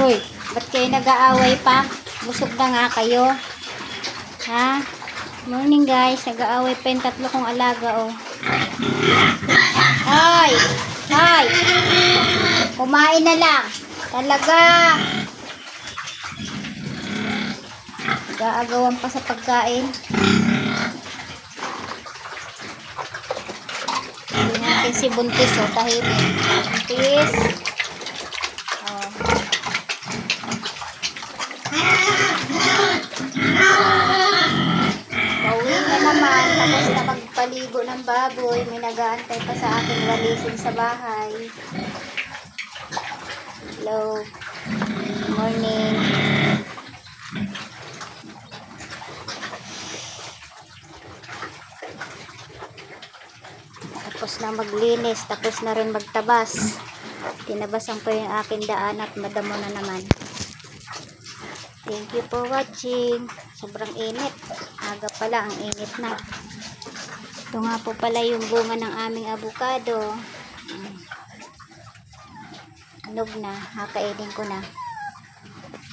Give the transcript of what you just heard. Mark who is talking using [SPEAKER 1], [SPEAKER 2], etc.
[SPEAKER 1] Hoy, ba't kayo nag-aaway pa? Busog na nga kayo. Ha? Morning guys, nag-aaway pa yung tatlo kong alaga, oh. Hoy! Hoy! Kumain na lang. Talaga. Nag-aagawan pa sa pagkain. Hindi natin si Buntis, oh, tahimik. Buntis. Oh. Pauwi na naman. Tapos na magpaligo ng baboy. May nag-aantay pa sa aking walisin sa bahay. Hello. Good morning. Tapos na maglinis. Tapos na rin magtabas. Tinabasan ko yung aking daan at madamo na naman. Thank you for watching. Sobrang init. Aga pala, ang init na. Ito nga po pala yung bunga ng aming avocado. Hinog na. Hakainin ko na.